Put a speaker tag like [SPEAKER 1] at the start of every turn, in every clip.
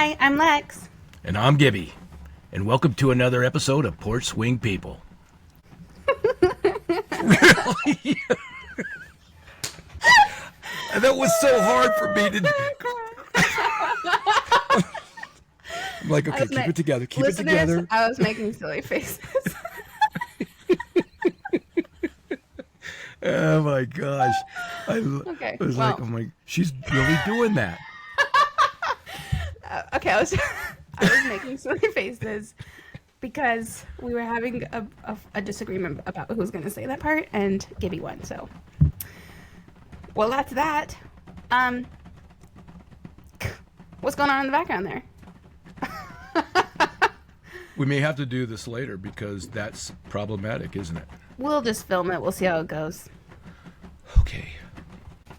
[SPEAKER 1] Hi, I'm Lex.
[SPEAKER 2] And I'm Gibby. And welcome to another episode of Porch Swing People. Really? That was so hard for me to... I'm like, okay, keep it together, keep it together.
[SPEAKER 1] I was making silly faces.
[SPEAKER 2] Oh my gosh. I was like, oh my, she's really doing that.
[SPEAKER 1] Okay, I was making silly faces because we were having a disagreement about who's going to say that part, and Gibby won. So, well, that's that. What's going on in the background there?
[SPEAKER 2] We may have to do this later because that's problematic, isn't it?
[SPEAKER 1] We'll just film it. We'll see how it goes.
[SPEAKER 2] Okay.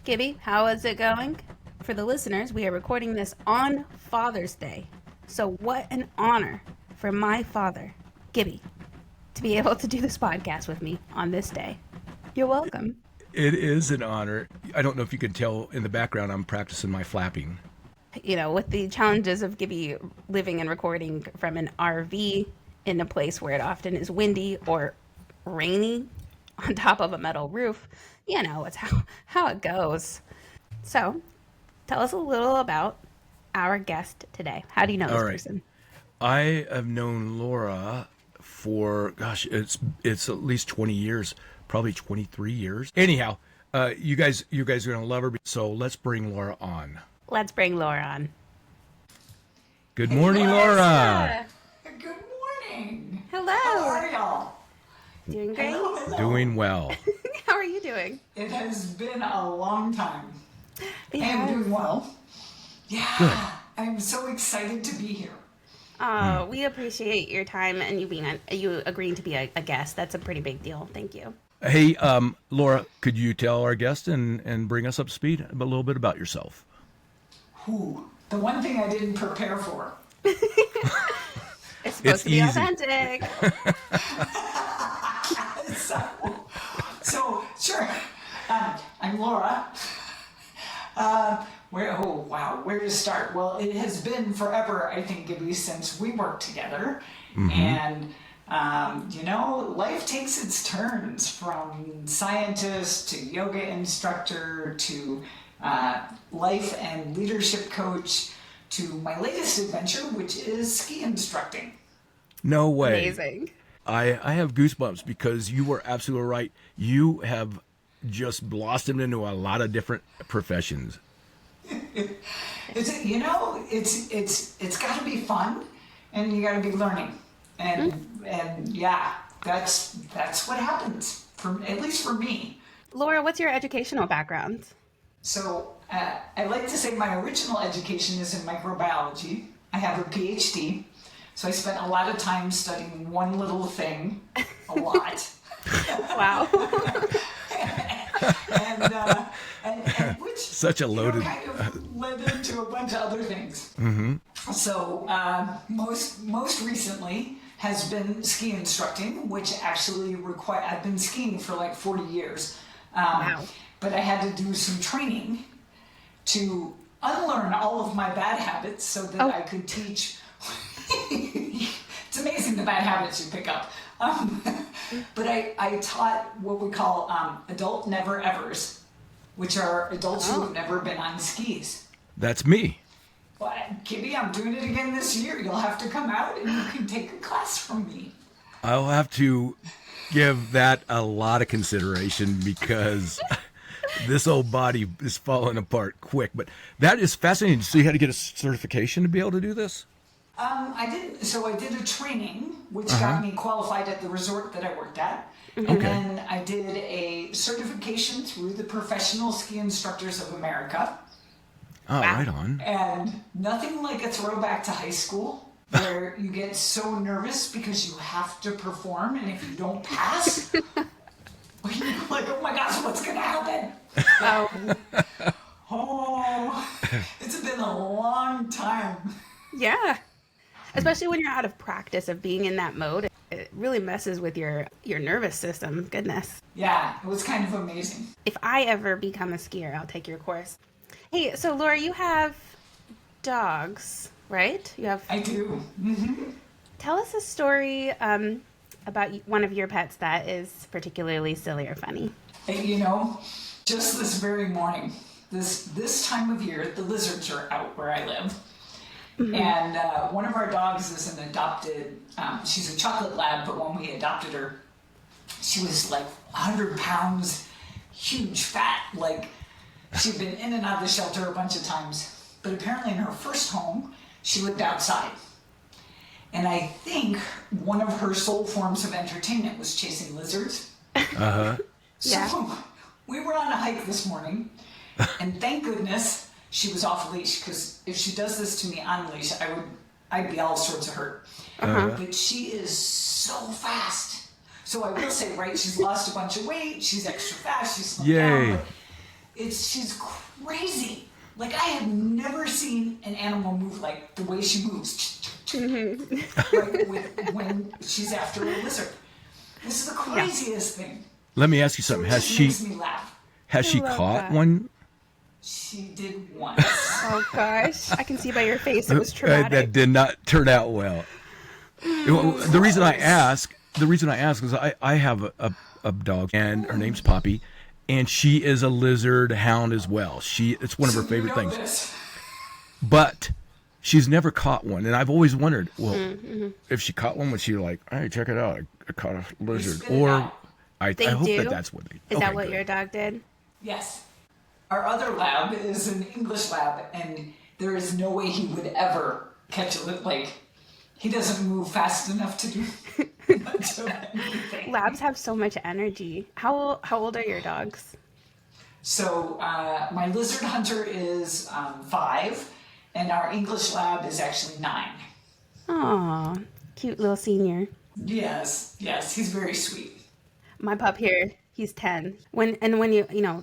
[SPEAKER 1] Gibby, how is it going? For the listeners, we are recording this on Father's Day. So what an honor for my father, Gibby, to be able to do this podcast with me on this day. You're welcome.
[SPEAKER 2] It is an honor. I don't know if you can tell in the background, I'm practicing my flapping.
[SPEAKER 1] You know, with the challenges of Gibby living and recording from an RV in a place where it often is windy or rainy on top of a metal roof, you know, it's how it goes. So, tell us a little about our guest today. How do you know this person?
[SPEAKER 2] I have known Laura for, gosh, it's at least 20 years, probably 23 years. Anyhow, you guys are going to love her, so let's bring Laura on.
[SPEAKER 1] Let's bring Laura on.
[SPEAKER 2] Good morning, Laura.
[SPEAKER 3] Good morning.
[SPEAKER 1] Hello.
[SPEAKER 3] How are y'all?
[SPEAKER 1] Doing great.
[SPEAKER 3] Hello.
[SPEAKER 2] Doing well.
[SPEAKER 1] How are you doing?
[SPEAKER 3] It has been a long time.
[SPEAKER 1] Yeah.
[SPEAKER 3] I'm doing well. Yeah.
[SPEAKER 2] Good.
[SPEAKER 3] I'm so excited to be here.
[SPEAKER 1] We appreciate your time and you agreeing to be a guest. That's a pretty big deal. Thank you.
[SPEAKER 2] Hey, Laura, could you tell our guest and bring us up to speed a little bit about yourself?
[SPEAKER 3] The one thing I didn't prepare for.
[SPEAKER 1] It's supposed to be
[SPEAKER 2] easy.
[SPEAKER 1] authentic.
[SPEAKER 3] So sure. I'm Laura. Where to start? Well, it has been forever, I think, Gibby, since we worked together. Mm-hmm. And, life takes its turns from scientist to yoga instructor to life and leadership coach to my latest adventure, which is ski instructing.
[SPEAKER 2] No way.
[SPEAKER 1] Amazing.
[SPEAKER 2] I have goosebumps because you were absolutely right. You have just blossomed into a lot of different professions.
[SPEAKER 3] It's got to be fun, and you got to be learning, and yeah, that's what happens at least for me.
[SPEAKER 1] Laura, what's your educational background?
[SPEAKER 3] So I like to say my original education is in microbiology. I have a PhD, so I spent a lot of time studying one little thing, a lot.
[SPEAKER 1] Wow.
[SPEAKER 3] and which
[SPEAKER 2] Such a loaded
[SPEAKER 3] kind of led into a bunch of other things.
[SPEAKER 2] Mm-hmm.
[SPEAKER 3] So most recently has been ski instructing, which actually I've been skiing for like 40 years.
[SPEAKER 1] Wow.
[SPEAKER 3] But I had to do some training to unlearn all of my bad habits so that I could teach. It's amazing the bad habits you pick up. But I taught what we call adult never-evers, which are adults who have never been on skis.
[SPEAKER 2] That's me.
[SPEAKER 3] Well, Gibby, I'm doing it again this year. You'll have to come out and you can take a class from me.
[SPEAKER 2] I'll have to give that a lot of consideration because this old body is falling apart quick. But that is fascinating. So you had to get a certification to be able to do this?
[SPEAKER 3] I did a training, which got me qualified at the resort that I worked at.
[SPEAKER 2] Okay.
[SPEAKER 3] And then I did a certification through the Professional Ski Instructors of America.
[SPEAKER 2] Oh, wow. Right on.
[SPEAKER 3] And nothing like a throwback to high school where you get so nervous because you have to perform, and if you don't pass, you're like, oh my gosh, what's going to happen? It's been a long time.
[SPEAKER 1] Yeah. Especially when you're out of practice of being in that mode. It really messes with your nervous system. Goodness.
[SPEAKER 3] Yeah, it was kind of amazing.
[SPEAKER 1] If I ever become a skier, I'll take your course. Hey, so Laura, you have dogs. right? You have.
[SPEAKER 3] I do.
[SPEAKER 1] Tell us a story about one of your pets that is particularly silly or funny.
[SPEAKER 3] And, just this very morning, this time of year, the lizards are out where I live. And one of our dogs is an adopted, she's a chocolate lab, but when we adopted her, she was like 100 pounds, huge, fat, like she'd been in and out of the shelter a bunch of times. But apparently in her first home, she lived outside. And I think one of her sole forms of entertainment was chasing lizards.
[SPEAKER 2] Uh-huh.
[SPEAKER 3] So we were on a hike this morning, and thank goodness she was off leash, because if she does this to me on leash, I'd be all sorts of hurt. But she is so fast. So I will say, right, she's lost a bunch of weight, she's extra fast, she's slimmed down, but she's crazy. Like, I have never seen an animal move like the way she moves. Like when she's after a lizard. This is the craziest thing.
[SPEAKER 2] Let me ask you something.
[SPEAKER 3] So it just makes me laugh.
[SPEAKER 2] Has she
[SPEAKER 1] love
[SPEAKER 2] caught
[SPEAKER 1] that.
[SPEAKER 2] one?
[SPEAKER 3] She did once.
[SPEAKER 1] Oh gosh, I can see by your face it was traumatic.
[SPEAKER 2] That did not turn out well. The reason I ask is I have a dog, and her name's Poppy, and she is a lizard hound as well. It's one of her favorite things.
[SPEAKER 3] This.
[SPEAKER 2] But she's never caught one, and I've always wondered, well, if she caught one, would she like, hey, check it out, I caught a lizard,
[SPEAKER 3] spit it
[SPEAKER 2] or
[SPEAKER 3] out.
[SPEAKER 2] I
[SPEAKER 1] They
[SPEAKER 2] hope
[SPEAKER 1] do?
[SPEAKER 2] that's what they.
[SPEAKER 1] Is
[SPEAKER 2] okay,
[SPEAKER 1] that what
[SPEAKER 2] good.
[SPEAKER 1] your dog did?
[SPEAKER 3] Yes. Our other lab is an English lab, and there is no way he would ever catch a like. He doesn't move fast enough to do much of anything.
[SPEAKER 1] Labs have so much energy. How old are your dogs?
[SPEAKER 3] So my lizard hunter is 5, and our English lab is actually 9.
[SPEAKER 1] Aw, cute little senior.
[SPEAKER 3] Yes, he's very sweet.
[SPEAKER 1] My pup here, he's 10. When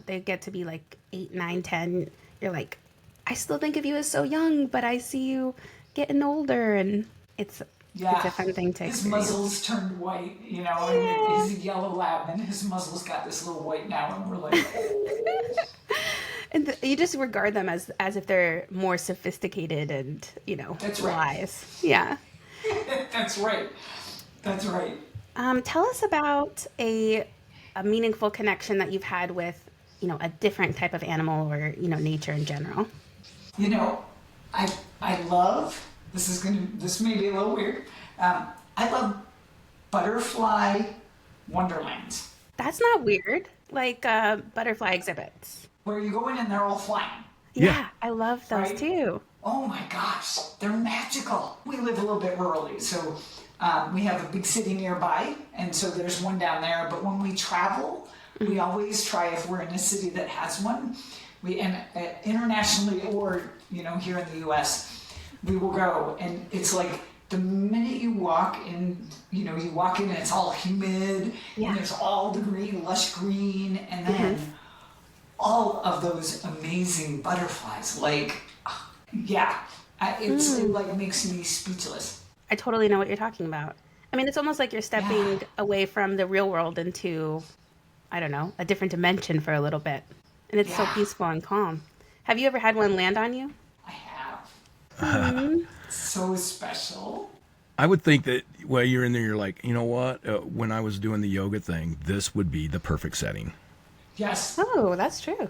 [SPEAKER 1] they get to be like 8, 9, 10, you're like, I still think of you as so young, but I see you getting older, and it's a fun thing to
[SPEAKER 3] his
[SPEAKER 1] experience.
[SPEAKER 3] muzzle's turned white, and he's a yellow lab, and his muzzle's got this little white now, and we're like, oh.
[SPEAKER 1] And you just regard them as if they're more sophisticated and
[SPEAKER 3] That's right.
[SPEAKER 1] wise. Yeah.
[SPEAKER 3] That's right.
[SPEAKER 1] Tell us about a meaningful connection that you've had with a different type of animal or nature in general.
[SPEAKER 3] I love, this may be a little weird, I love butterfly wonderlands,
[SPEAKER 1] That's not weird. Like butterfly exhibits.
[SPEAKER 3] where you go in and they're all flying.
[SPEAKER 1] Yeah, I love those
[SPEAKER 3] Right?
[SPEAKER 1] too.
[SPEAKER 3] Oh my gosh, they're magical. We live a little bit rurally, so we have a big city nearby, and so there's one down there. But when we travel, we always try, if we're in a city that has one, internationally or here in the U.S., we will go, and it's like the minute you walk in, you walk in and it's all humid, and there's all the green, lush green, and then all of those amazing butterflies, like. It like makes me speechless.
[SPEAKER 1] I totally know what you're talking about. I mean, it's almost like you're stepping away from the real world into, I don't know, a different dimension for a little bit. And it's so peaceful and calm. Have you ever had one land on you?
[SPEAKER 3] I have. So special.
[SPEAKER 2] I would think that while you're in there, you're like, you know what? When I was doing the yoga thing, this would be the perfect setting.
[SPEAKER 3] Yes.
[SPEAKER 1] Oh, that's true.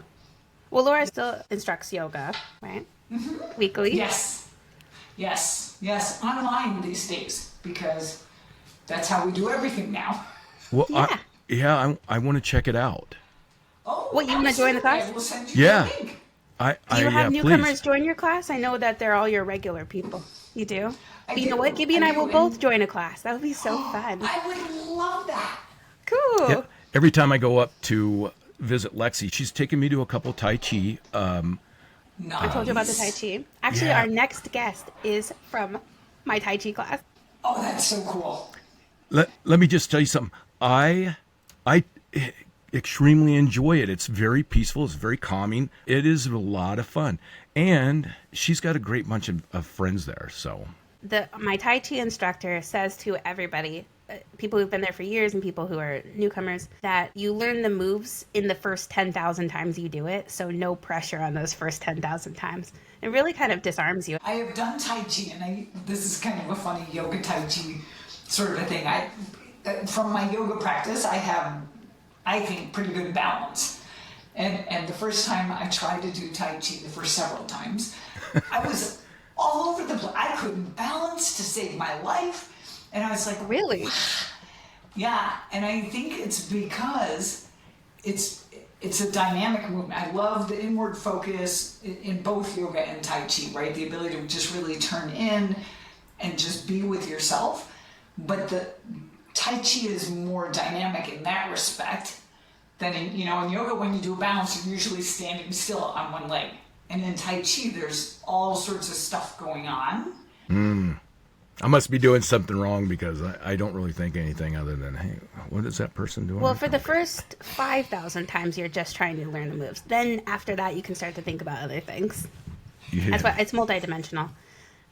[SPEAKER 1] Well, Laura still instructs yoga, right? Weekly.
[SPEAKER 3] Yes. Online these days, because that's how we do everything now.
[SPEAKER 2] Well,
[SPEAKER 1] Yeah.
[SPEAKER 2] I want to check it out.
[SPEAKER 3] Oh,
[SPEAKER 1] What, you wanna join the
[SPEAKER 3] absolutely.
[SPEAKER 1] class?
[SPEAKER 3] I will send you
[SPEAKER 2] Yeah.
[SPEAKER 3] the link.
[SPEAKER 1] Do you have newcomers
[SPEAKER 2] please.
[SPEAKER 1] join your class? I know that they're all your regular people. You do?
[SPEAKER 3] I
[SPEAKER 1] You know
[SPEAKER 3] do.
[SPEAKER 1] what? Gibby and I
[SPEAKER 3] do,
[SPEAKER 1] will both join a class. That would be so fun.
[SPEAKER 3] I would love that.
[SPEAKER 1] Cool.
[SPEAKER 2] Yeah. Every time I go up to visit Lexi, she's taken me to a couple Tai Chi.
[SPEAKER 3] Nice.
[SPEAKER 1] I told you about the Tai Chi. Actually,
[SPEAKER 2] Yeah.
[SPEAKER 1] our next guest is from my Tai Chi class.
[SPEAKER 3] Oh, that's so cool.
[SPEAKER 2] Let me just tell you something. I extremely enjoy it. It's very peaceful. It's very calming. It is a lot of fun. And she's got a great bunch of friends there. So
[SPEAKER 1] My Tai Chi instructor says to everybody, people who've been there for years and people who are newcomers, that you learn the moves in the first 10,000 times you do it. So no pressure on those first 10,000 times. It really kind of disarms you.
[SPEAKER 3] I have done Tai Chi, and this is kind of a funny yoga Tai Chi sort of a thing. From my yoga practice, I have, I think, pretty good balance. And the first time I tried to do Tai Chi, the first several times, I was all over the place. I couldn't balance to save my life. And I was like,
[SPEAKER 1] Really?
[SPEAKER 3] yeah. And I think it's because it's a dynamic movement. I love the inward focus in both yoga and Tai Chi, right? The ability to just really turn in and just be with yourself. But the Tai Chi is more dynamic in that respect than in yoga. When you do a balance, you're usually standing still on one leg. And in Tai Chi, there's all sorts of stuff going on.
[SPEAKER 2] I must be doing something wrong because I don't really think anything other than, hey, what is that person doing?
[SPEAKER 1] Well, for the first 5,000 times, you're just trying to learn the moves. Then after that, you can start to think about other things.
[SPEAKER 2] Yeah.
[SPEAKER 1] That's why it's multidimensional.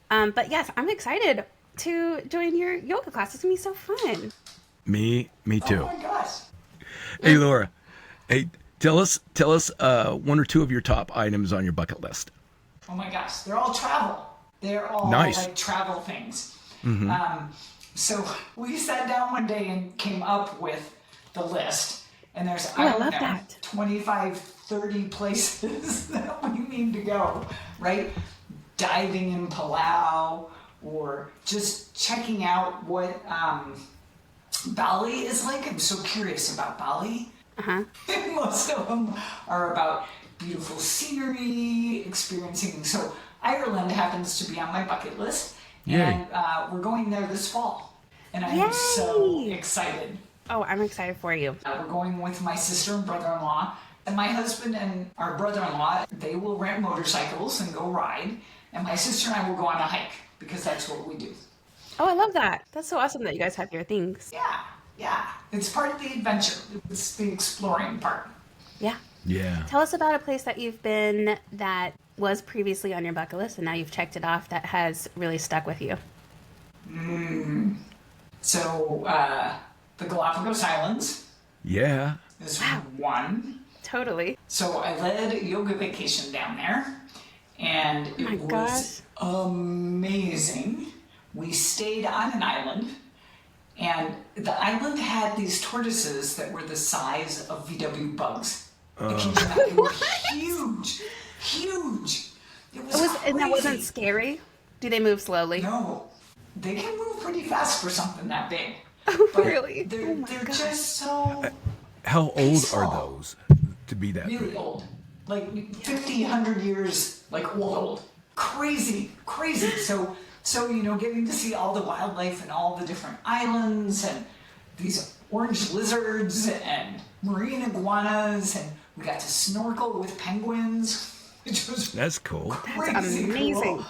[SPEAKER 1] But yes, I'm excited to join your yoga class. It's going to be so fun.
[SPEAKER 2] Me too.
[SPEAKER 3] Oh my gosh.
[SPEAKER 2] Hey, Laura. Hey, tell us one or two of your top items on your bucket list.
[SPEAKER 3] Oh my gosh, they're all travel. They're all
[SPEAKER 2] Nice.
[SPEAKER 3] like travel things. So we sat down one day and came up with the list. And there's,
[SPEAKER 1] I love that.
[SPEAKER 3] 25, 30 places that we need to go, right? Diving in Palau, or just checking out what Bali is like. I'm so curious about Bali. Most of them are about beautiful scenery, experiencing. So Ireland happens to be on my bucket list, and we're going there this fall, and I'm
[SPEAKER 1] Yay!
[SPEAKER 3] so excited.
[SPEAKER 1] Oh, I'm excited for you.
[SPEAKER 3] We're going with my sister and brother-in-law, and my husband and our brother-in-law. They will rent motorcycles and go ride, and my sister and I will go on a hike because that's what we do.
[SPEAKER 1] Oh, I love that. That's so awesome that you guys have your things.
[SPEAKER 3] Yeah, it's part of the adventure. It's the exploring part.
[SPEAKER 1] Yeah.
[SPEAKER 2] Yeah.
[SPEAKER 1] Tell us about a place that you've been that was previously on your bucket list and now you've checked it off that has really stuck with you.
[SPEAKER 3] So, the Galapagos Islands
[SPEAKER 2] Yeah.
[SPEAKER 3] is one.
[SPEAKER 1] Totally.
[SPEAKER 3] So I led a yoga vacation down there, and it was amazing. We stayed on an island, and the island had these tortoises that were the size of VW bugs. I kid you not, they were huge. It was crazy.
[SPEAKER 1] And that wasn't scary? Do they move slowly?
[SPEAKER 3] No, they can move pretty fast for something that big.
[SPEAKER 1] Oh,
[SPEAKER 3] But
[SPEAKER 1] really?
[SPEAKER 3] They're just so
[SPEAKER 2] How old
[SPEAKER 3] peaceful.
[SPEAKER 2] are those to be that
[SPEAKER 3] Really
[SPEAKER 2] big?
[SPEAKER 3] old. Like 50, 100 years, like old. Crazy. So, getting to see all the wildlife and all the different islands and these orange lizards and marine iguanas, and we got to snorkel with penguins, which was
[SPEAKER 2] That's cool.
[SPEAKER 3] crazy
[SPEAKER 1] amazing.
[SPEAKER 3] cool.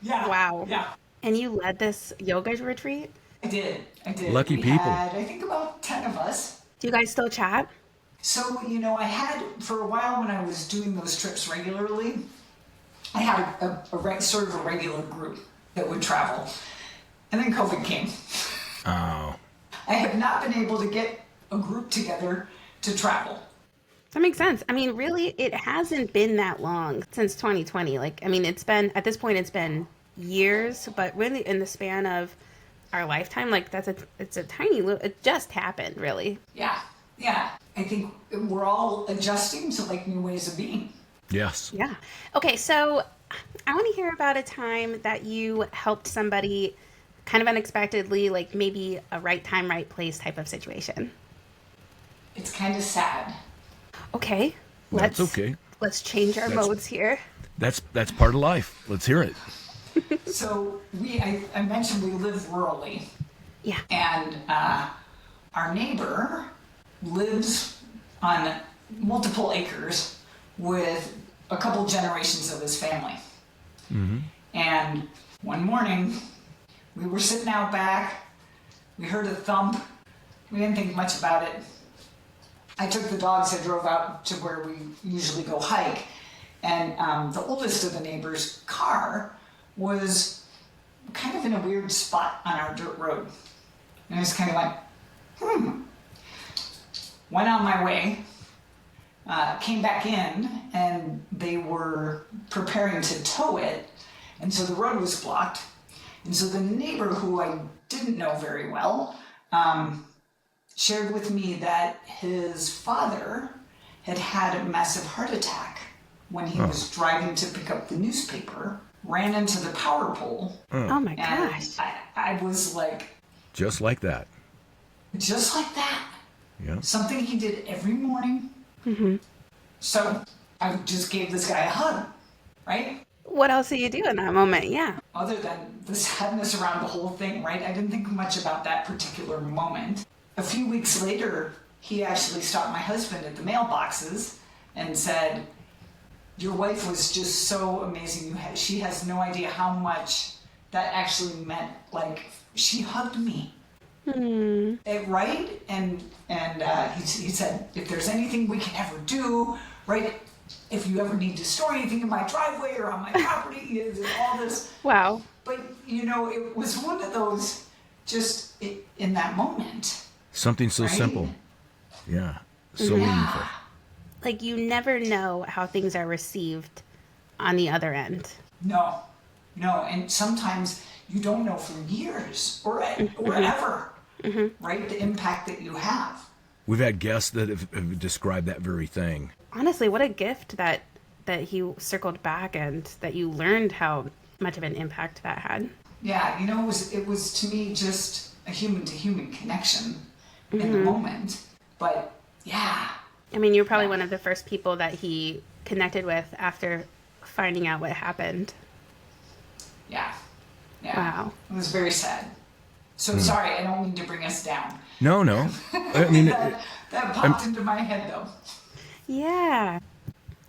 [SPEAKER 3] Yeah.
[SPEAKER 1] Wow.
[SPEAKER 3] Yeah.
[SPEAKER 1] And you led this yoga retreat?
[SPEAKER 3] I did.
[SPEAKER 2] Lucky
[SPEAKER 3] We
[SPEAKER 2] people.
[SPEAKER 3] had, I think, about 10 of us.
[SPEAKER 1] Do you guys still chat?
[SPEAKER 3] So, I had, for a while when I was doing those trips regularly, I had sort of a regular group that would travel. And then COVID came.
[SPEAKER 2] Oh.
[SPEAKER 3] I have not been able to get a group together to travel.
[SPEAKER 1] That makes sense. I mean, really, it hasn't been that long since 2020. It's been, at this point, it's been years, but really in the span of our lifetime, it's a tiny little, it just happened, really.
[SPEAKER 3] Yeah. I think we're all adjusting to new ways of being.
[SPEAKER 2] Yes.
[SPEAKER 1] Yeah. Okay, so I want to hear about a time that you helped somebody kind of unexpectedly, like maybe a right time, right place type of situation.
[SPEAKER 3] It's kind of sad.
[SPEAKER 1] Okay.
[SPEAKER 2] That's okay.
[SPEAKER 1] Let's change our modes here.
[SPEAKER 2] That's part of life. Let's hear it.
[SPEAKER 3] So I mentioned we live rurally.
[SPEAKER 1] Yeah.
[SPEAKER 3] And our neighbor lives on multiple acres with a couple generations of his family.
[SPEAKER 2] Mm-hmm.
[SPEAKER 3] And one morning, we were sitting out back. We heard a thump. We didn't think much about it. I took the dogs. I drove out to where we usually go hike. And the oldest of the neighbor's car was kind of in a weird spot on our dirt road. And I just kind of went, Went on my way, came back in, and they were preparing to tow it, and so the road was blocked. And so the neighbor, who I didn't know very well, shared with me that his father had had a massive heart attack when he was driving to pick up the newspaper, ran into the power pole.
[SPEAKER 1] Oh my
[SPEAKER 3] And
[SPEAKER 1] gosh.
[SPEAKER 3] I was like,
[SPEAKER 2] Just like that.
[SPEAKER 3] just like that.
[SPEAKER 2] Yeah.
[SPEAKER 3] Something he did every morning. So I just gave this guy a hug, right?
[SPEAKER 1] What else do you do in that moment? Yeah.
[SPEAKER 3] Other than the sadness around the whole thing, right? I didn't think much about that particular moment. A few weeks later, he actually stopped my husband at the mailboxes and said, "Your wife was just so amazing. She has no idea how much that actually meant. Like, she hugged me." Right? And he said, "If there's anything we can ever do, right? If you ever need to store anything in my driveway or on my property, all this."
[SPEAKER 1] Wow.
[SPEAKER 3] But, it was one of those just in that moment.
[SPEAKER 2] Something so
[SPEAKER 3] Right?
[SPEAKER 2] simple. Yeah. So meaningful.
[SPEAKER 1] Like, you never know how things are received on the other end.
[SPEAKER 3] No. And sometimes you don't know for years or ever, right? The impact that you have.
[SPEAKER 2] We've had guests that have described that very thing.
[SPEAKER 1] Honestly, what a gift that he circled back and that you learned how much of an impact that had.
[SPEAKER 3] Yeah, it was to me just a human to human connection in the moment. But yeah,
[SPEAKER 1] I mean, you're probably one of the first people that he connected with after finding out what happened.
[SPEAKER 3] yeah.
[SPEAKER 1] Wow.
[SPEAKER 3] It was very sad. So sorry, I don't mean to bring us down.
[SPEAKER 2] No. I mean,
[SPEAKER 3] That popped into my head though.
[SPEAKER 1] Yeah.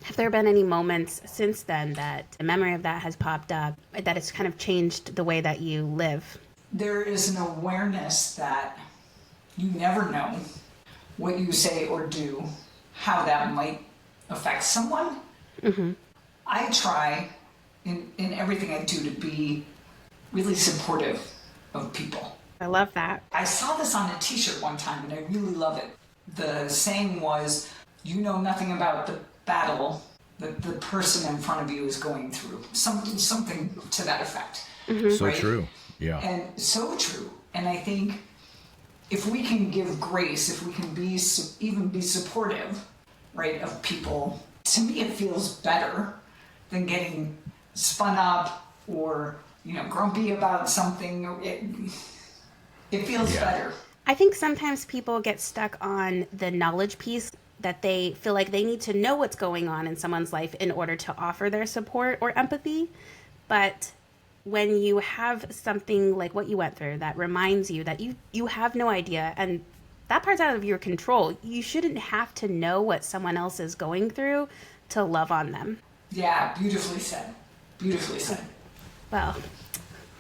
[SPEAKER 1] Have there been any moments since then that a memory of that has popped up, that it's kind of changed the way that you live?
[SPEAKER 3] There is an awareness that you never know what you say or do, how that might affect someone. I try in everything I do to be really supportive of people.
[SPEAKER 1] I love that.
[SPEAKER 3] I saw this on a t-shirt one time and I really love it. The saying was, "You know nothing about the battle that the person in front of you is going through." Something to that effect.
[SPEAKER 2] so
[SPEAKER 3] Right?
[SPEAKER 2] true. Yeah.
[SPEAKER 3] And so true. And I think if we can give grace, if we can even be supportive, right, of people, to me it feels better than getting spun up or, grumpy about something. It feels better.
[SPEAKER 1] I think sometimes people get stuck on the knowledge piece, that they feel like they need to know what's going on in someone's life in order to offer their support or empathy. But when you have something like what you went through that reminds you that you have no idea, and that part's out of your control, you shouldn't have to know what someone else is going through to love on them.
[SPEAKER 3] Yeah, beautifully said. Beautifully said.
[SPEAKER 1] Well,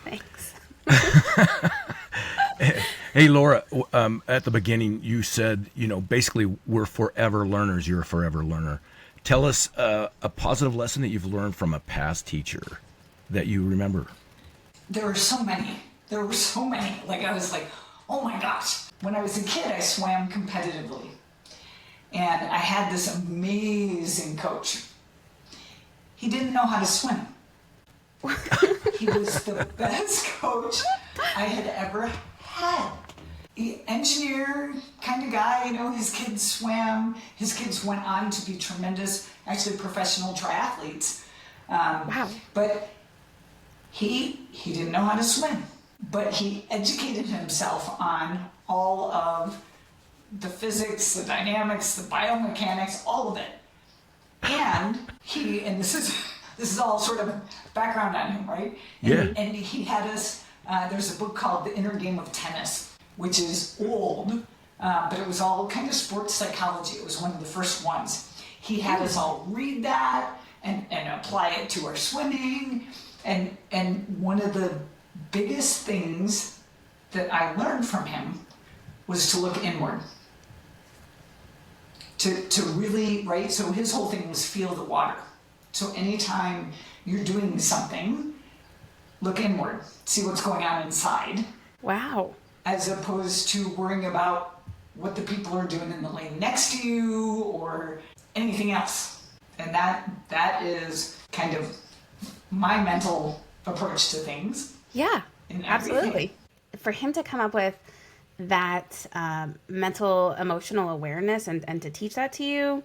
[SPEAKER 1] thanks.
[SPEAKER 2] Hey, Laura, at the beginning, you said, basically we're forever learners. You're a forever learner. Tell us a positive lesson that you've learned from a past teacher that you remember.
[SPEAKER 3] There were so many. Like, I was like, oh my gosh. When I was a kid, I swam competitively. And I had this amazing coach. He didn't know how to swim. He was the best coach I had ever had. Engineer kind of guy, his kids swam. His kids went on to be tremendous, actually professional triathletes.
[SPEAKER 1] Wow.
[SPEAKER 3] But he didn't know how to swim. But he educated himself on all of the physics, the dynamics, the biomechanics, all of it. And this is all sort of background on him, right?
[SPEAKER 2] Yeah.
[SPEAKER 3] And he had us, there's a book called The Inner Game of Tennis, which is old, but it was all kind of sports psychology. It was one of the first ones. He had us all read that and apply it to our swimming. And one of the biggest things that I learned from him was to look inward. To really, right? So his whole thing was feel the water. So anytime you're doing something, look inward, see what's going on inside.
[SPEAKER 1] Wow.
[SPEAKER 3] As opposed to worrying about what the people are doing in the lane next to you or anything else. And that is kind of my mental approach to things.
[SPEAKER 1] Yeah,
[SPEAKER 3] In everything.
[SPEAKER 1] absolutely. For him to come up with that mental emotional awareness and to teach that to you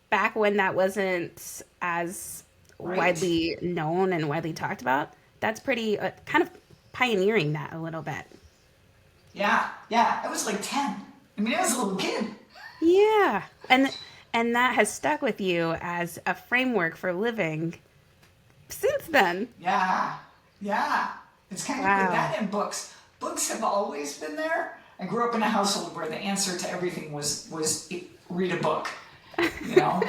[SPEAKER 1] back when that wasn't as
[SPEAKER 3] Right.
[SPEAKER 1] widely known and widely talked about, that's pretty kind of pioneering that a little bit.
[SPEAKER 3] Yeah, I was like 10. I mean, I was a little kid.
[SPEAKER 1] Yeah, and that has stuck with you as a framework for living since then.
[SPEAKER 3] Yeah. It's kind of
[SPEAKER 1] Wow.
[SPEAKER 3] good. That and books. Books have always been there. I grew up in a household where the answer to everything was read a book, you know?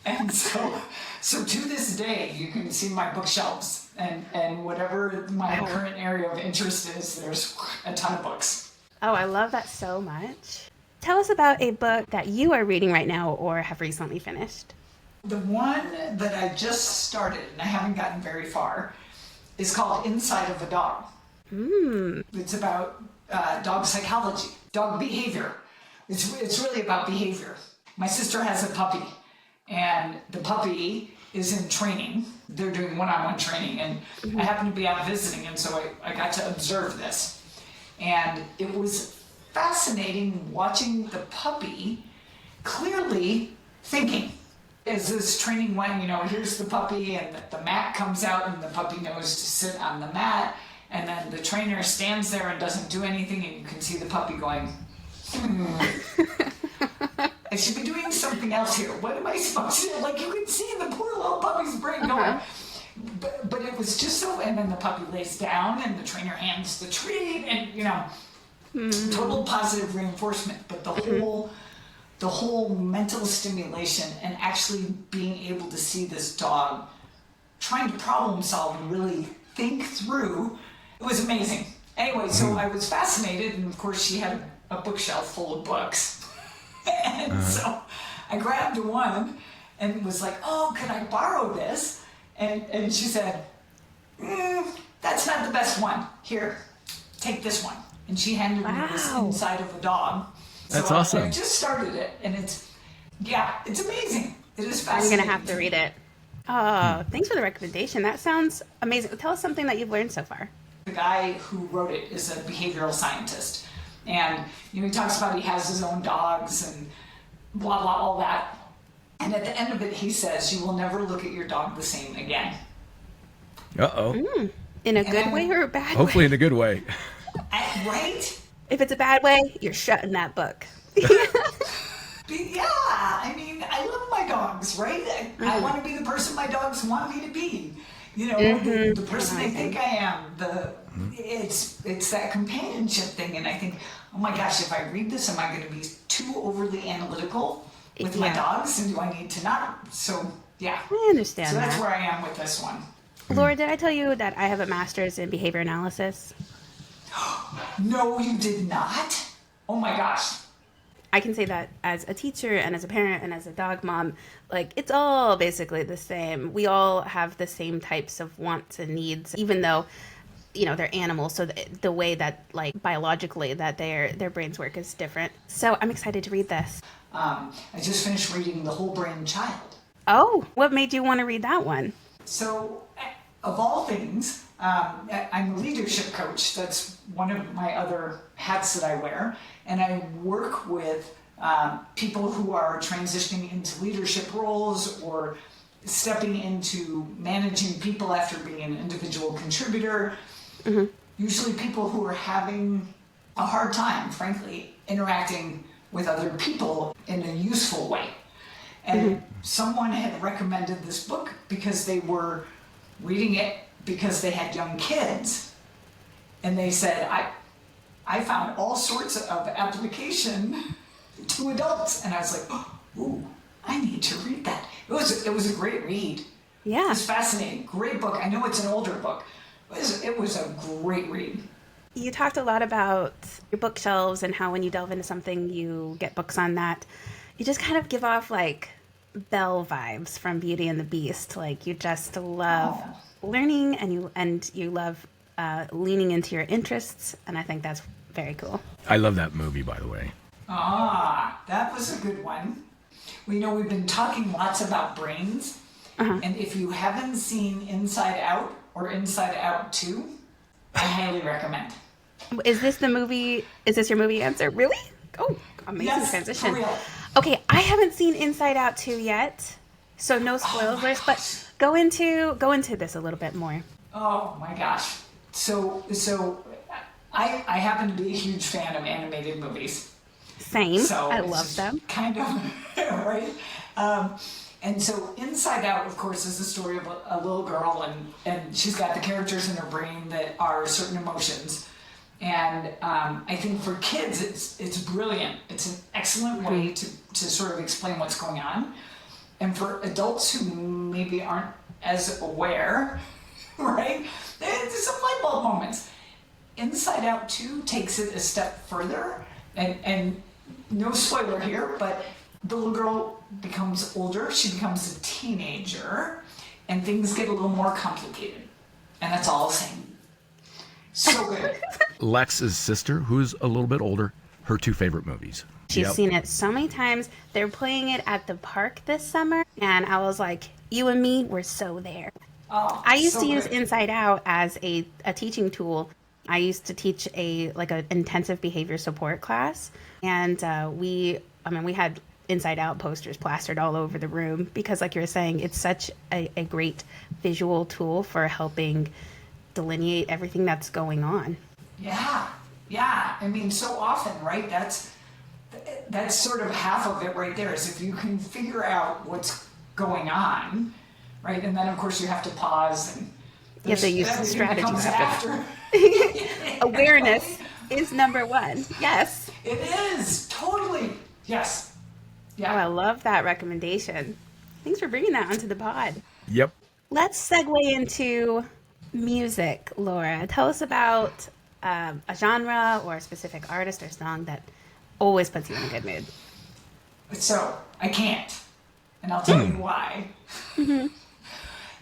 [SPEAKER 3] And so to this day, you can see my bookshelves and whatever my current area of interest is, there's a ton of books.
[SPEAKER 1] Oh, I love that so much. Tell us about a book that you are reading right now or have recently finished.
[SPEAKER 3] The one that I just started, and I haven't gotten very far, is called Inside of a Dog. It's about dog psychology, dog behavior. It's really about behavior. My sister has a puppy, and the puppy is in training. They're doing one-on-one training, and I happen to be out visiting, and so I got to observe this. And it was fascinating watching the puppy clearly thinking. As this training went, you know, here's the puppy, and the mat comes out, and the puppy knows to sit on the mat, and then the trainer stands there and doesn't do anything, and you can see the puppy going, I should be doing something else here. What am I supposed to do? Like, you can see the poor little puppy's brain going. But it was just so, and then the puppy lays down, and the trainer hands the treat, and, you know, total positive reinforcement. But the whole mental stimulation and actually being able to see this dog trying to problem solve and really think through, it was amazing. Anyway, so I was fascinated, and of course she had a bookshelf full of books. And so I grabbed one and was like, oh, could I borrow this? And she said, that's not the best one. Here, take this one. And she handed me this Inside of a Dog.
[SPEAKER 2] That's
[SPEAKER 3] So
[SPEAKER 2] awesome.
[SPEAKER 3] I just started it, and it's amazing. It is
[SPEAKER 1] I'm
[SPEAKER 3] fascinating.
[SPEAKER 1] going to have to read it. Oh, thanks for the recommendation. That sounds amazing. Tell us something that you've learned so far.
[SPEAKER 3] The guy who wrote it is a behavioral scientist. And, you know, he talks about he has his own dogs and blah, blah, all that. And at the end of it, he says, you will never look at your dog the same again.
[SPEAKER 2] Uh-oh.
[SPEAKER 1] In a good way or a bad
[SPEAKER 2] Hopefully
[SPEAKER 1] way?
[SPEAKER 2] in a good way.
[SPEAKER 3] Right?
[SPEAKER 1] If it's a bad way, you're shutting that book.
[SPEAKER 3] Yeah, I mean, I love my dogs, right? I want to be the person my dogs want me to be. You know, the person they think I am. It's that companionship thing, and I think, oh my gosh, if I read this, am I going to be too overly analytical with my
[SPEAKER 1] Yeah.
[SPEAKER 3] dogs, and do I need to not? So yeah,
[SPEAKER 1] I understand
[SPEAKER 3] so that's
[SPEAKER 1] that.
[SPEAKER 3] where I am with this one.
[SPEAKER 1] Laura, did I tell you that I have a master's in behavior analysis?
[SPEAKER 3] No, you did not. Oh my gosh.
[SPEAKER 1] I can say that as a teacher and as a parent and as a dog mom, like, it's all basically the same. We all have the same types of wants and needs, even though, you know, they're animals. So the way that, like, biologically that their brains work is different. So I'm excited to read this.
[SPEAKER 3] I just finished reading The Whole Brain Child.
[SPEAKER 1] Oh, what made you want to read that one?
[SPEAKER 3] So, of all things, I'm a leadership coach. That's one of my other hats that I wear. And I work with people who are transitioning into leadership roles or stepping into managing people after being an individual contributor. Usually people who are having a hard time, frankly, interacting with other people in a useful way. And someone had recommended this book because they were reading it because they had young kids. And they said, I found all sorts of application to adults. And I was like, ooh, I need to read that. It was a great read.
[SPEAKER 1] Yeah.
[SPEAKER 3] It's fascinating. Great book. I know it's an older book. It was a great read.
[SPEAKER 1] You talked a lot about your bookshelves and how when you delve into something, you get books on that. You just kind of give off like Belle vibes from Beauty and the Beast. Like, you just love learning and you love leaning into your interests. And I think that's very cool.
[SPEAKER 2] I love that movie, by the way.
[SPEAKER 3] Ah, that was a good one. We know we've been talking lots about brains, and if you haven't seen Inside Out or Inside Out 2, I highly recommend.
[SPEAKER 1] Is this the movie? Is this your movie answer? Really? Oh, amazing
[SPEAKER 3] Yes, for
[SPEAKER 1] transition.
[SPEAKER 3] real.
[SPEAKER 1] Okay, I haven't seen Inside Out 2 yet, so no
[SPEAKER 3] Oh my
[SPEAKER 1] spoilers, but
[SPEAKER 3] gosh.
[SPEAKER 1] go into this a little bit more.
[SPEAKER 3] Oh my gosh. So I happen to be a huge fan of animated movies.
[SPEAKER 1] Same.
[SPEAKER 3] So
[SPEAKER 1] I
[SPEAKER 3] it's
[SPEAKER 1] love
[SPEAKER 3] just
[SPEAKER 1] them.
[SPEAKER 3] kind of right. Um, and so Inside Out, of course, is the story of a little girl, and she's got the characters in her brain that are certain emotions. And I think for kids, it's brilliant. It's an excellent way to sort of explain what's going on. And for adults who maybe aren't as aware, right? There's some light bulb moments. Inside Out 2 takes it a step further, and no spoiler here, but the little girl becomes older, she becomes a teenager, and things get a little more complicated. And that's all I'm saying. So good.
[SPEAKER 2] Lex's sister, who's a little bit older, her two favorite movies.
[SPEAKER 1] She's
[SPEAKER 2] Yep.
[SPEAKER 1] seen it so many times. They're playing it at the park this summer, and I was like, you and me, we're so there.
[SPEAKER 3] Oh,
[SPEAKER 1] I used
[SPEAKER 3] so
[SPEAKER 1] to use
[SPEAKER 3] good.
[SPEAKER 1] Inside Out as a teaching tool. I used to teach an intensive behavior support class, and we had Inside Out posters plastered all over the room because, like you were saying, it's such a great visual tool for helping delineate everything that's going on.
[SPEAKER 3] Yeah, yeah. I mean, so often, right? That's sort of half of it right there. Is if you can figure out what's going on, right? And then of course you have to pause and
[SPEAKER 1] You have to use
[SPEAKER 3] everything that
[SPEAKER 1] strategies
[SPEAKER 3] comes
[SPEAKER 1] after
[SPEAKER 3] after.
[SPEAKER 1] that. Awareness is number one. Yes.
[SPEAKER 3] It is totally yes.
[SPEAKER 1] Oh, I
[SPEAKER 3] Yeah.
[SPEAKER 1] love that recommendation. Thanks for bringing that onto the pod.
[SPEAKER 2] Yep.
[SPEAKER 1] Let's segue into music, Laura. Tell us about a genre or a specific artist or song that always puts you in a good mood.
[SPEAKER 3] So I can't, and I'll tell you why.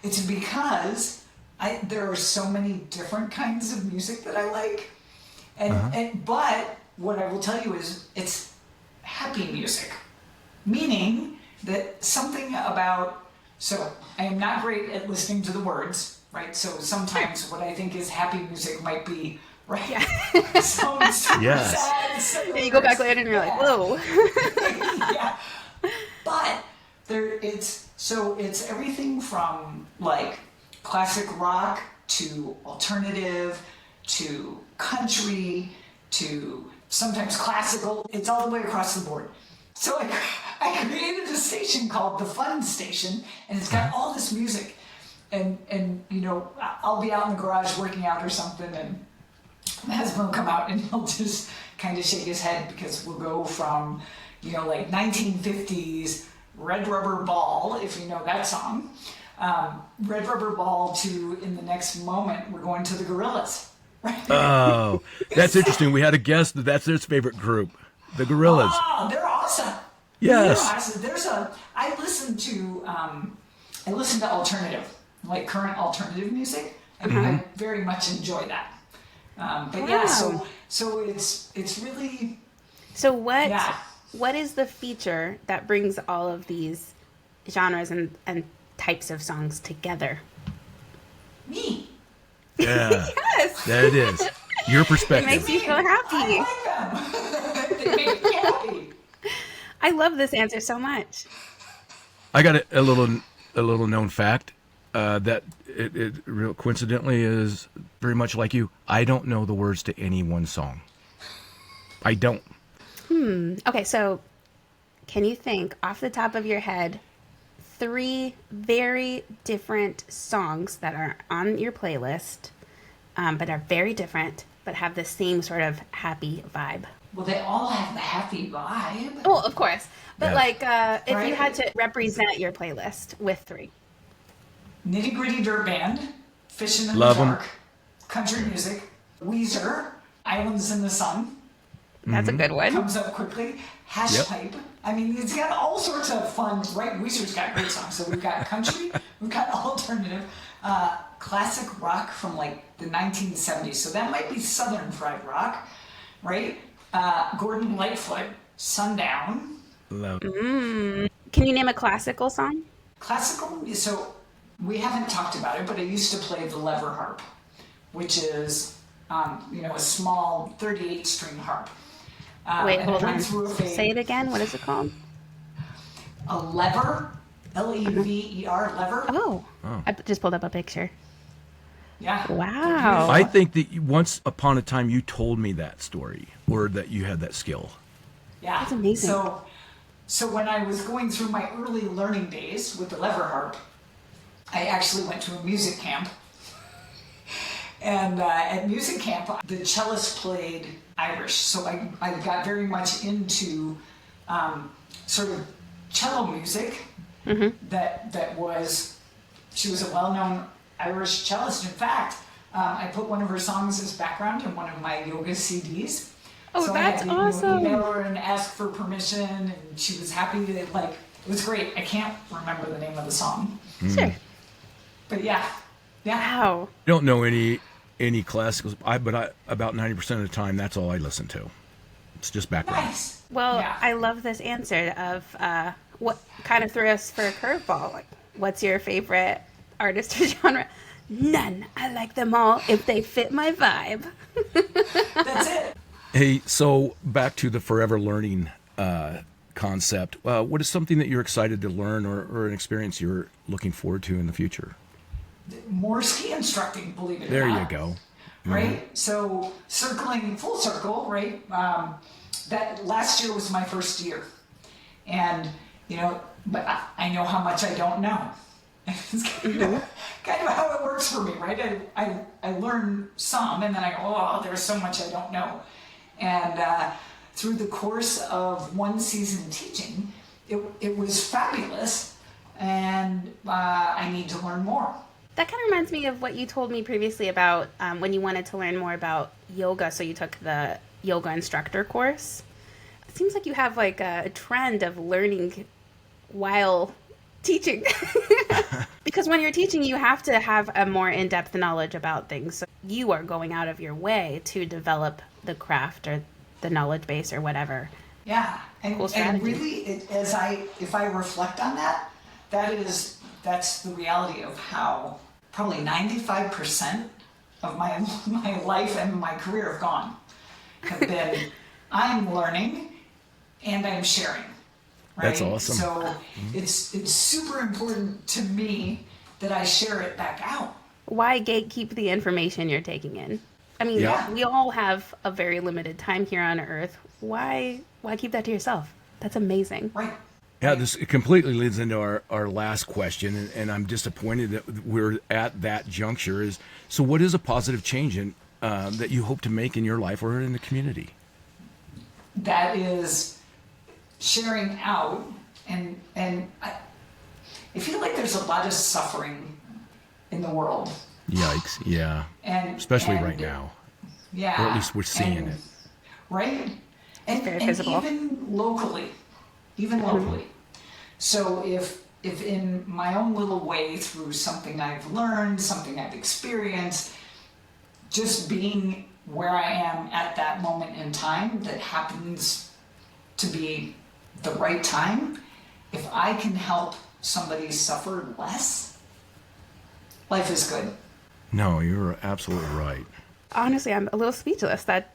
[SPEAKER 3] It's because there are so many different kinds of music that I like, and but what I will tell you is it's happy music, meaning that something about so I am not great at listening to the words, right? So sometimes what I think is happy music might be right.
[SPEAKER 1] Yeah.
[SPEAKER 3] Sounds super
[SPEAKER 2] Yes.
[SPEAKER 3] sad. So
[SPEAKER 1] And you go back later and you're like, whoa.
[SPEAKER 3] yeah. But it's everything from like classic rock to alternative to country to sometimes classical. It's all the way across the board. So I created a station called the Fun Station, and it's got all this music. And you know, I'll be out in the garage working out or something, and my husband will come out and he'll just kind of shake his head because we'll go from, you know, like 1950s Red Rubber Ball, if you know that song, Red Rubber Ball to in the next moment we're going to the Gorillas. Right?
[SPEAKER 2] Oh, that's interesting. We had a guest that's his favorite group, the Gorillas.
[SPEAKER 3] Oh, they're awesome.
[SPEAKER 2] Yes.
[SPEAKER 3] They're awesome. I listen to alternative, like current alternative music, and I very much enjoy that. But yeah,
[SPEAKER 1] Wow.
[SPEAKER 3] so it's really
[SPEAKER 1] So what
[SPEAKER 3] yeah.
[SPEAKER 1] what is the feature that brings all of these genres and types of songs together?
[SPEAKER 3] Me.
[SPEAKER 2] Yeah.
[SPEAKER 1] Yes.
[SPEAKER 2] There it is. Your
[SPEAKER 1] It
[SPEAKER 2] perspective.
[SPEAKER 1] makes you feel happy.
[SPEAKER 3] I like them. They make me happy.
[SPEAKER 1] I love this answer so much.
[SPEAKER 2] I got a little known fact that it real coincidentally is very much like you. I don't know the words to any one song. I don't.
[SPEAKER 1] Okay, so can you think off the top of your head 3 very different songs that are on your playlist, but are very different, but have the same sort of happy vibe?
[SPEAKER 3] Well, they all have the happy vibe.
[SPEAKER 1] Well, of course, but
[SPEAKER 2] Yeah.
[SPEAKER 1] like if you
[SPEAKER 3] Right.
[SPEAKER 1] had to represent your playlist with 3.
[SPEAKER 3] Nitty Gritty Dirt Band, Fishing in
[SPEAKER 2] Love
[SPEAKER 3] the
[SPEAKER 2] 'em.
[SPEAKER 3] Dark, country music, Weezer, Islands in the Sun,
[SPEAKER 1] That's a good one.
[SPEAKER 3] comes up quickly, Hash
[SPEAKER 2] Yep.
[SPEAKER 3] Pipe. I mean, it's got all sorts of fun, right? Weezer's got great songs. So we've got country, we've got alternative, classic rock from like the 1970s. So that might be Southern fried rock, right? Gordon Lightfoot, Sundown.
[SPEAKER 2] Love.
[SPEAKER 1] Can you name a classical song?
[SPEAKER 3] Classical, so we haven't talked about it, but I used to play the lever harp, which is, a small 38-string harp.
[SPEAKER 1] Wait,
[SPEAKER 3] and I
[SPEAKER 1] hold
[SPEAKER 3] went
[SPEAKER 1] on.
[SPEAKER 3] through a phase-
[SPEAKER 1] Say it again. What is it called?
[SPEAKER 3] A lever, Lever, lever.
[SPEAKER 1] Oh, I just pulled up a picture.
[SPEAKER 3] Yeah.
[SPEAKER 1] Wow.
[SPEAKER 2] I think that once upon a time you told me that story, or that you had that skill.
[SPEAKER 3] Yeah.
[SPEAKER 1] That's amazing.
[SPEAKER 3] So when I was going through my early learning days with the lever harp, I actually went to a music camp. And at music camp, the cellist played Irish. So I got very much into sort of cello music that was, she was a well-known Irish cellist. In fact, I put one of her songs as background in one of my yoga CDs.
[SPEAKER 1] Oh,
[SPEAKER 3] so
[SPEAKER 1] that's
[SPEAKER 3] I had to,
[SPEAKER 1] awesome.
[SPEAKER 3] email her and ask for permission, and she was happy to, it was great. I can't remember the name of the song.
[SPEAKER 1] Sure.
[SPEAKER 3] But yeah.
[SPEAKER 1] Wow.
[SPEAKER 2] I don't know any classicals, but about 90% of the time, that's all I listen to. It's just background.
[SPEAKER 3] Nice.
[SPEAKER 1] Well,
[SPEAKER 3] Yeah.
[SPEAKER 1] I love this answer of what kind of threw us for a curveball. Like, what's your favorite artist or genre? None. I like them all if they fit my vibe.
[SPEAKER 3] That's it.
[SPEAKER 2] Hey, so back to the forever learning concept. What is something that you're excited to learn, or an experience you're looking forward to in the future?
[SPEAKER 3] More ski instructing, believe it or
[SPEAKER 2] There
[SPEAKER 3] not.
[SPEAKER 2] you go.
[SPEAKER 3] Right? So circling full circle, right? That last year was my first year. And, but I know how much I don't know. It's kind of how it works for me, right? I learn some, and then I go, oh, there's so much I don't know. And through the course of one season teaching, it was fabulous, and I need to learn more.
[SPEAKER 1] That kind of reminds me of what you told me previously about when you wanted to learn more about yoga, so you took the yoga instructor course. It seems like you have like a trend of learning while teaching. Because when you're teaching, you have to have a more in-depth knowledge about things. So you are going out of your way to develop the craft or the knowledge base or whatever.
[SPEAKER 3] Yeah,
[SPEAKER 1] Cool
[SPEAKER 3] and
[SPEAKER 1] strategy.
[SPEAKER 3] really, if I reflect on that, that's the reality of how probably 95% of my life and my career have gone. Have been, I'm learning and I'm sharing. Right?
[SPEAKER 2] That's awesome.
[SPEAKER 3] So it's super important to me that I share it back out.
[SPEAKER 1] Why gatekeep the information you're taking in? I mean,
[SPEAKER 2] Yeah.
[SPEAKER 1] we all have a very limited time here on Earth. Why keep that to yourself? That's amazing.
[SPEAKER 3] Right.
[SPEAKER 2] Yeah, this completely leads into our last question, and I'm disappointed that we're at that juncture. So what is a positive change that you hope to make in your life or in the community?
[SPEAKER 3] That is sharing out, and I feel like there's a lot of suffering in the world.
[SPEAKER 2] Yikes, yeah.
[SPEAKER 3] And
[SPEAKER 2] Especially
[SPEAKER 3] and-
[SPEAKER 2] right now.
[SPEAKER 3] Yeah.
[SPEAKER 2] Or at least we're seeing
[SPEAKER 3] and-
[SPEAKER 2] it.
[SPEAKER 3] Right? And,
[SPEAKER 1] Very
[SPEAKER 3] and
[SPEAKER 1] visible.
[SPEAKER 3] even locally. So if in my own little way, through something I've learned, something I've experienced, just being where I am at that moment in time that happens to be the right time, if I can help somebody suffer less, life is good.
[SPEAKER 2] No, you're absolutely right.
[SPEAKER 1] Honestly, I'm a little speechless. That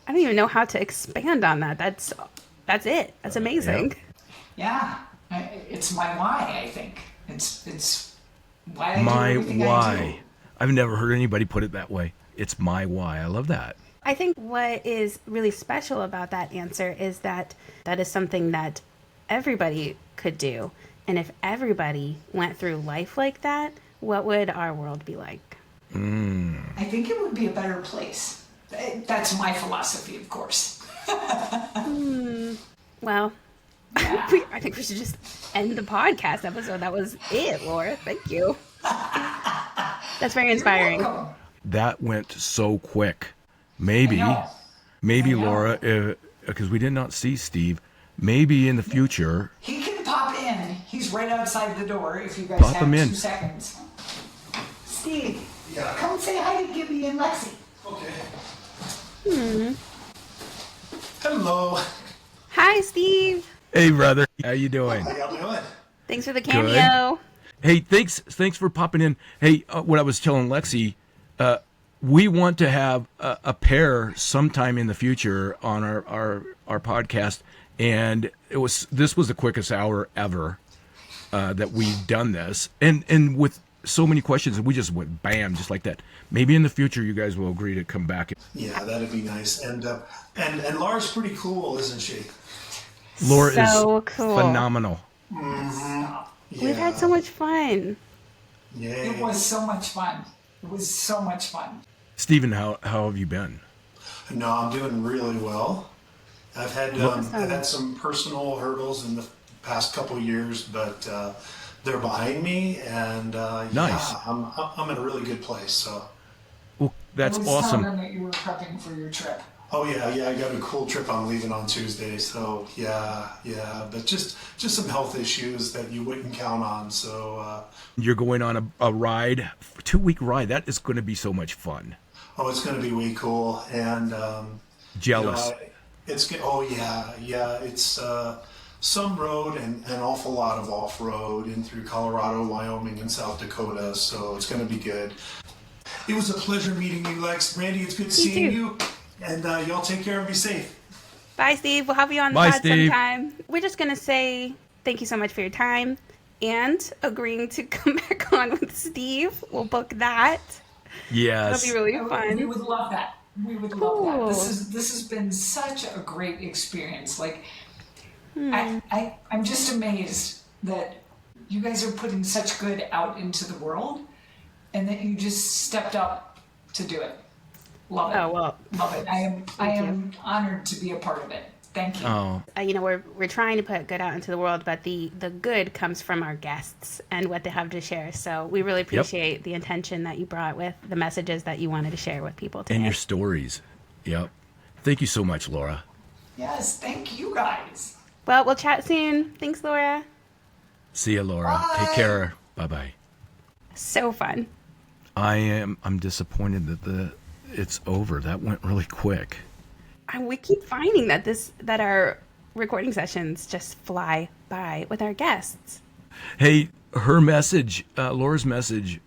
[SPEAKER 1] I don't even know how to expand on that. That's it. That's amazing.
[SPEAKER 3] Yeah, it's my why. I think it's why I do
[SPEAKER 2] My
[SPEAKER 3] everything I
[SPEAKER 2] why.
[SPEAKER 3] do.
[SPEAKER 2] I've never heard anybody put it that way. It's my why. I love that.
[SPEAKER 1] I think what is really special about that answer is that is something that everybody could do. And if everybody went through life like that, what would our world be like?
[SPEAKER 3] I think it would be a better place. That's my philosophy, of course.
[SPEAKER 1] Well,
[SPEAKER 3] Yeah.
[SPEAKER 1] I think we should just end the podcast episode. That was it, Laura. Thank you. That's very inspiring.
[SPEAKER 3] You're welcome.
[SPEAKER 2] That went so quick. Maybe,
[SPEAKER 3] I know.
[SPEAKER 2] Laura, because we did not see Steve, maybe in the future.
[SPEAKER 3] He can pop in. He's right outside the door if you guys
[SPEAKER 2] Pop
[SPEAKER 3] have
[SPEAKER 2] him
[SPEAKER 3] 2
[SPEAKER 2] in.
[SPEAKER 3] seconds. Steve, come say hi to Gibby and Lexi.
[SPEAKER 4] Okay. Hello.
[SPEAKER 1] Hi,
[SPEAKER 2] Hey, brother. How you doing?
[SPEAKER 4] How y'all doing?
[SPEAKER 1] Thanks for the cameo.
[SPEAKER 2] Hey, thanks for popping in. Hey, what I was telling Lexi, we want to have a pair sometime in the future on our podcast, and this was the quickest hour ever that we've done this, and with so many questions, and we just went bam, just like that. Maybe in the future, you guys will agree to come back.
[SPEAKER 4] Yeah, that'd be nice. And Laura's pretty cool, isn't she?
[SPEAKER 2] Laura
[SPEAKER 1] So
[SPEAKER 2] is
[SPEAKER 1] cool.
[SPEAKER 2] phenomenal.
[SPEAKER 4] Yeah.
[SPEAKER 1] We've had so much fun.
[SPEAKER 4] Yay.
[SPEAKER 3] It was so much fun. It was so much fun.
[SPEAKER 2] Stephen, how have you been?
[SPEAKER 4] No, I'm doing really well. I've had some personal hurdles in the past couple of years, but they're behind me, and
[SPEAKER 2] Nice.
[SPEAKER 4] yeah, I'm in a really good place. So.
[SPEAKER 2] Well, that's
[SPEAKER 3] I was
[SPEAKER 2] awesome.
[SPEAKER 3] telling them that you were prepping for your trip.
[SPEAKER 4] Oh yeah, I got a cool trip. I'm leaving on Tuesday, so yeah, but just some health issues that you wouldn't count on. So
[SPEAKER 2] You're going on a ride, 2-week ride. That is going to be so much fun.
[SPEAKER 4] it's going to be way cool, and
[SPEAKER 2] Jealous.
[SPEAKER 4] it's some road and an awful lot of off road in through Colorado, Wyoming, and South Dakota. So it's going to be good. It was a pleasure meeting you, Lex. Randy, it's good seeing
[SPEAKER 1] too.
[SPEAKER 4] you. And y'all take care and be safe.
[SPEAKER 1] Bye, Steve. We'll have you on the
[SPEAKER 2] Bye,
[SPEAKER 1] pod
[SPEAKER 2] Steve.
[SPEAKER 1] sometime. We're just going to say thank you so much for your time and agreeing to come back on with Steve. We'll book that.
[SPEAKER 2] Yes.
[SPEAKER 1] That'll be really
[SPEAKER 3] We
[SPEAKER 1] fun.
[SPEAKER 3] would love that. We would
[SPEAKER 1] Cool.
[SPEAKER 3] love that. This has been such a great experience. Like, I'm just amazed that you guys are putting such good out into the world, and that you just stepped up to do it. Love it.
[SPEAKER 1] Oh, well.
[SPEAKER 3] Love it. I am honored to be a part of it. Thank you.
[SPEAKER 2] Oh,
[SPEAKER 1] We're trying to put good out into the world, but the good comes from our guests and what they have to share. So we really appreciate the intention that you brought with the messages that you wanted to share with people today.
[SPEAKER 2] and your stories. Yep. Thank you so much, Laura.
[SPEAKER 3] Yes, thank you guys.
[SPEAKER 1] Well, we'll chat soon. Thanks, Laura.
[SPEAKER 2] See you, Laura.
[SPEAKER 3] Bye.
[SPEAKER 2] Take care. Bye-bye.
[SPEAKER 1] So fun.
[SPEAKER 2] I'm disappointed that it's over. That went really quick.
[SPEAKER 1] And we keep finding that our recording sessions just fly by with our guests.
[SPEAKER 2] Hey, her message, Laura's message,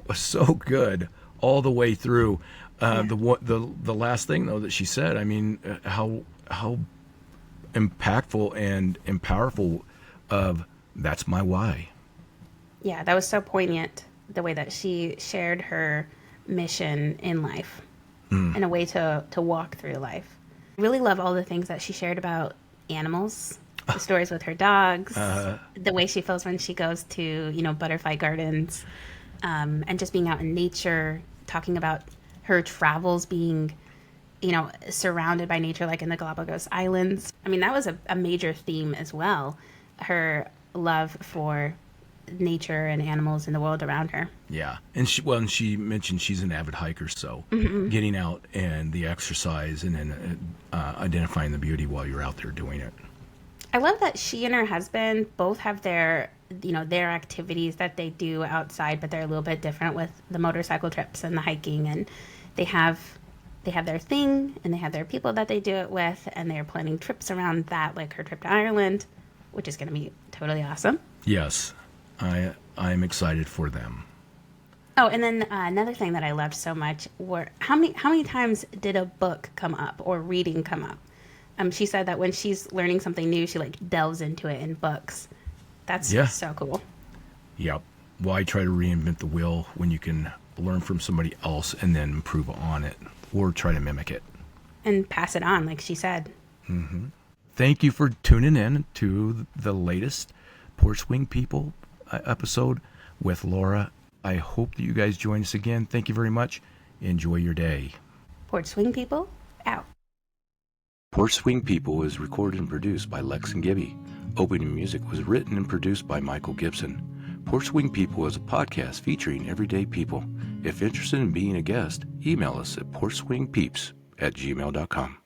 [SPEAKER 2] was so good all the way through. The last thing though that she said, I mean, how impactful and powerful of that's my why.
[SPEAKER 1] Yeah, that was so poignant, the way that she shared her mission in life and a way to walk through life. I really love all the things that she shared about animals, the stories with her dogs, the way she feels when she goes to, butterfly gardens, and just being out in nature, talking about her travels being, surrounded by nature, like in the Galapagos Islands. I mean, that was a major theme as well, her love for nature and animals in the world around her.
[SPEAKER 2] Yeah, and she mentioned she's an avid hiker, so getting out and the exercise and then identifying the beauty while you're out there doing it.
[SPEAKER 1] I love that she and her husband both have their activities that they do outside, but they're a little bit different with the motorcycle trips and the hiking, and they have their thing and they have their people that they do it with, and they're planning trips around that, like her trip to Ireland, which is going to be totally awesome.
[SPEAKER 2] Yes, I'm excited for them.
[SPEAKER 1] Oh, and then another thing that I loved so much were how many times did a book come up or reading come up? She said that when she's learning something new, she delves into it in books. That's so cool.
[SPEAKER 2] Yep. Why try to reinvent the wheel when you can learn from somebody else and then improve on it or try to mimic it?
[SPEAKER 1] And pass it on, like she said.
[SPEAKER 2] Mm-hmm. Thank you for tuning in to the latest Porch Swing People episode with Laura. I hope that you guys join us again. Thank you very much. Enjoy your day.
[SPEAKER 1] Porch Swing People, out.
[SPEAKER 2] Porch Swing People is recorded and produced by Lex and Gibby. Opening music was written and produced by Michael Gibson. Porch Swing People is a podcast featuring everyday people. If interested in being a guest, email us at porchswingpeeps@gmail.com.